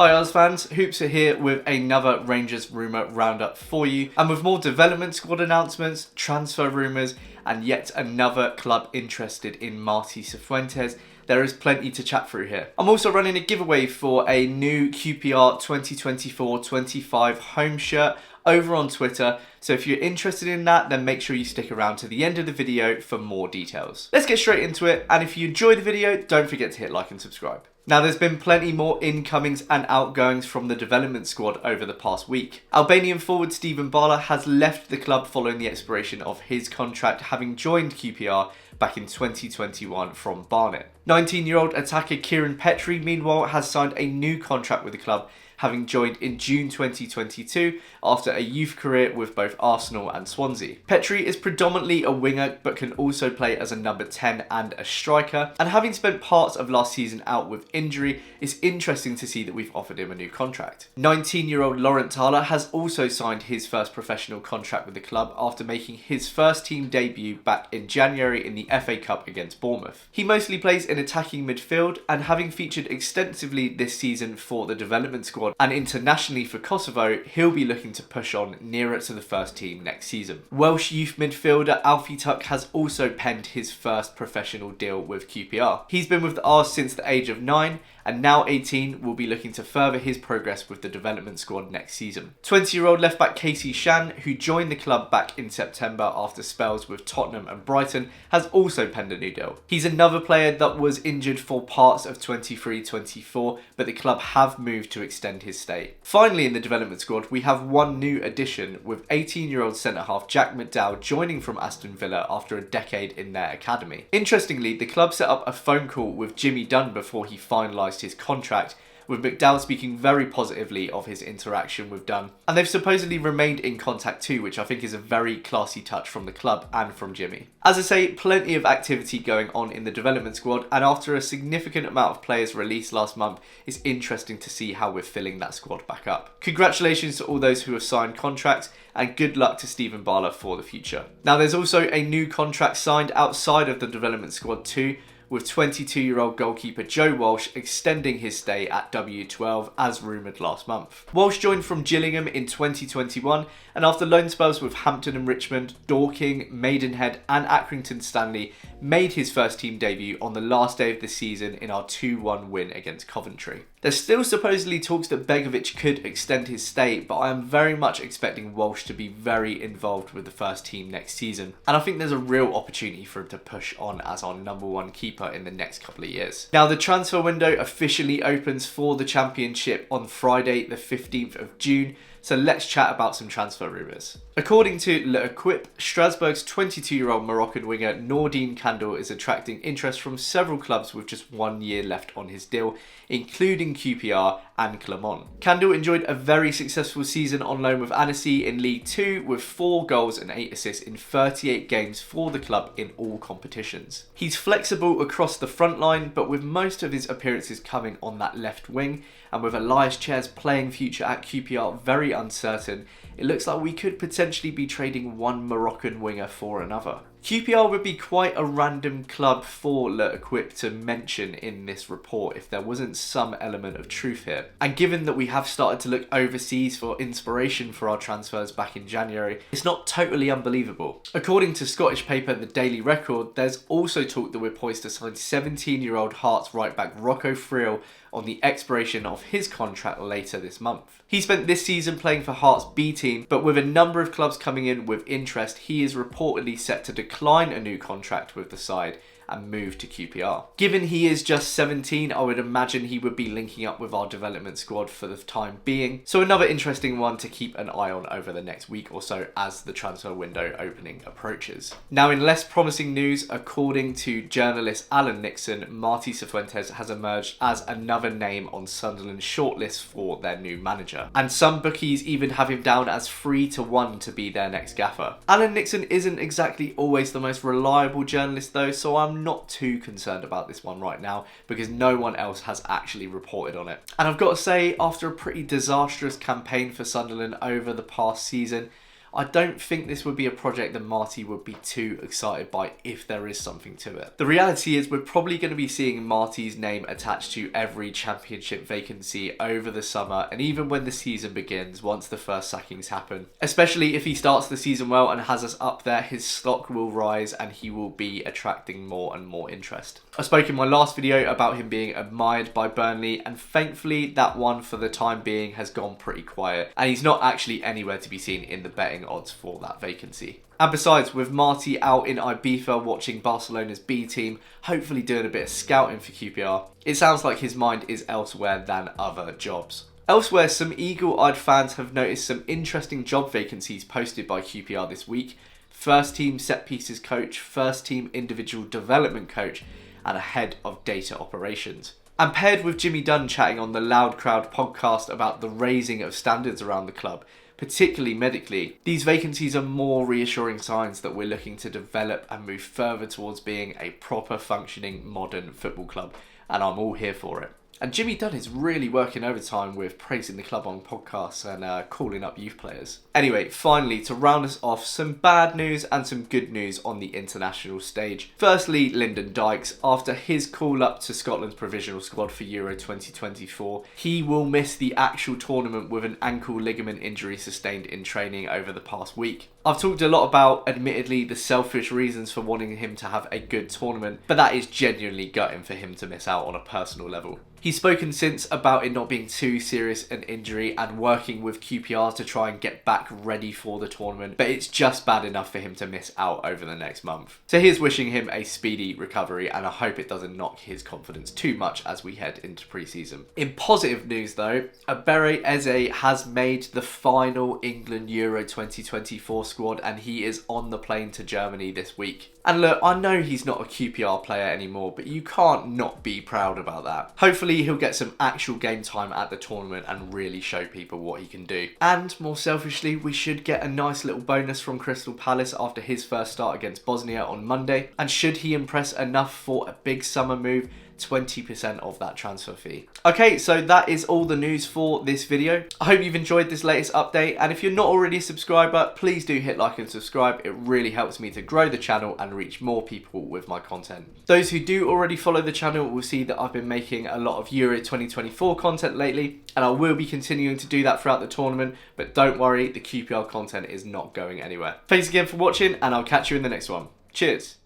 Hi Oz fans, Hoops are here with another Rangers rumour roundup for you, and with more development squad announcements, transfer rumours, and yet another club interested in Marti Cifuentes. There is plenty to chat through here. I'm also running a giveaway for a new QPR 2024-25 home shirt over on Twitter, so if you're interested in that, then make sure you stick around to the end of the video for more details. Let's get straight into it, and if you enjoyed the video, don't forget to hit like and subscribe. Now, there's been plenty more incomings and outgoings from the development squad over the past week. Albanian forward Steven Bala has left the club following the expiration of his contract, having joined QPR back in 2021 from Barnet. 19-year-old attacker Kieran Petrie, meanwhile, has signed a new contract with the club, having joined in June 2022 after a youth career with both Arsenal and Swansea. Petrie is predominantly a winger but can also play as a number 10 and a striker, and having spent parts of last season out with injury, it's interesting to see that we've offered him a new contract. 19-year-old Laurent Thaler has also signed his first professional contract with the club after making his first team debut back in January in the FA Cup against Bournemouth. He mostly plays in attacking midfield, and having featured extensively this season for the development squad and internationally for Kosovo, he'll be looking to push on nearer to the first team next season. Welsh youth midfielder Alfie Tuck has also penned his first professional deal with QPR. He's been with the Rs since the age of 9, and now 18 will be looking to further his progress with the development squad next season. 20-year-old left-back Casey Shan, who joined the club back in September after spells with Tottenham and Brighton, has also penned a new deal. He's another player that was injured for parts of 23-24, but the club have moved to extend his stay. Finally, in the development squad, we have one new addition, with 18-year-old centre-half Jack McDowell joining from Aston Villa after a decade in their academy. Interestingly, the club set up a phone call with Jimmy Dunn before he finalised his contract, with McDowell speaking very positively of his interaction with Dunn, and they've supposedly remained in contact too, which I think is a very classy touch from the club and from Jimmy. As I say, plenty of activity going on in the development squad, and after a significant amount of players released last month, it's interesting to see how we're filling that squad back up. Congratulations to all those who have signed contracts, and good luck to Steven Bala for the future. Now, there's also a new contract signed outside of the development squad too, with 22-year-old goalkeeper Joe Walsh extending his stay at W12 as rumoured last month. Walsh joined from Gillingham in 2021, and after loan spells with Hampton and Richmond, Dorking, Maidenhead and Accrington Stanley, made his first team debut on the last day of the season in our 2-1 win against Coventry. There's still supposedly talks that Begovic could extend his stay, but I am very much expecting Walsh to be very involved with the first team next season, and I think there's a real opportunity for him to push on as our number one keeper in the next couple of years. Now, the transfer window officially opens for the Championship on Friday the 15th of June, so let's chat about some transfer rumours. According to L'Equipe, Strasbourg's 22-year-old Moroccan winger Nourdine Kandil is attracting interest from several clubs with just 1 year left on his deal, including QPR and Clermont. Kandil enjoyed a very successful season on loan with Annecy in League 2 with 4 goals and 8 assists in 38 games for the club in all competitions. He's flexible across the front line, but with most of his appearances coming on that left wing, and with Elias Chair's playing future at QPR very uncertain, it looks like we could potentially be trading one Moroccan winger for another. QPR would be quite a random club for L'Equipe to mention in this report if there wasn't some element of truth here. And given that we have started to look overseas for inspiration for our transfers back in January, it's not totally unbelievable. According to Scottish paper The Daily Record, there's also talk that we're poised to sign 17-year-old Hearts right-back Rocco Friel on the expiration of his contract later this month. He spent this season playing for Hearts B team, but with a number of clubs coming in with interest, he is reportedly set to decline a new contract with the side and move to QPR. Given he is just 17, I would imagine he would be linking up with our development squad for the time being. So another interesting one to keep an eye on over the next week or so as the transfer window opening approaches. Now, in less promising news, according to journalist Alan Nixon, Marti Cifuentes has emerged as another name on Sunderland's shortlist for their new manager. And some bookies even have him down as 3-1 to be their next gaffer. Alan Nixon isn't exactly always the most reliable journalist though, so I'm not too concerned about this one right now because no one else has actually reported on it. And I've got to say, after a pretty disastrous campaign for Sunderland over the past season, I don't think this would be a project that Marti would be too excited by if there is something to it. The reality is we're probably going to be seeing Marti's name attached to every championship vacancy over the summer and even when the season begins once the first sackings happen. Especially if he starts the season well and has us up there, his stock will rise and he will be attracting more and more interest. I spoke in my last video about him being admired by Burnley, and thankfully that one for the time being has gone pretty quiet and he's not actually anywhere to be seen in the betting odds for that vacancy. And besides, with Marti out in Ibiza watching Barcelona's B team, hopefully doing a bit of scouting for QPR, it sounds like his mind is elsewhere than other jobs. Elsewhere, some eagle-eyed fans have noticed some interesting job vacancies posted by QPR this week. First team set pieces coach, first team individual development coach, and a head of data operations. And paired with Jimmy Dunn chatting on the Loud Crowd podcast about the raising of standards around the club, particularly medically, these vacancies are more reassuring signs that we're looking to develop and move further towards being a proper functioning modern football club, and I'm all here for it. And Jimmy Dunn is really working overtime with praising the club on podcasts and calling up youth players. Anyway, finally, to round us off, some bad news and some good news on the international stage. Firstly, Lyndon Dykes, after his call up to Scotland's provisional squad for Euro 2024, he will miss the actual tournament with an ankle ligament injury sustained in training over the past week. I've talked a lot about, admittedly, the selfish reasons for wanting him to have a good tournament, but that is genuinely gutting for him to miss out on a personal level. He's spoken since about it not being too serious an injury and working with QPR to try and get back ready for the tournament, but it's just bad enough for him to miss out over the next month. So here's wishing him a speedy recovery, and I hope it doesn't knock his confidence too much as we head into pre-season. In positive news though, Ebere Eze has made the final England Euro 2024 squad and he is on the plane to Germany this week. And look, I know he's not a QPR player anymore, but you can't not be proud about that. Hopefully he'll get some actual game time at the tournament and really show people what he can do. And more selfishly, we should get a nice little bonus from Crystal Palace after his first start against Bosnia on Monday. And should he impress enough for a big summer move, 20% of that transfer fee. Okay, so that is all the news for this video. I hope you've enjoyed this latest update, and if you're not already a subscriber, please do hit like and subscribe. It really helps me to grow the channel and reach more people with my content. Those who do already follow the channel will see that I've been making a lot of Euro 2024 content lately, and I will be continuing to do that throughout the tournament, but don't worry, the QPR content is not going anywhere. Thanks again for watching, and I'll catch you in the next one. Cheers!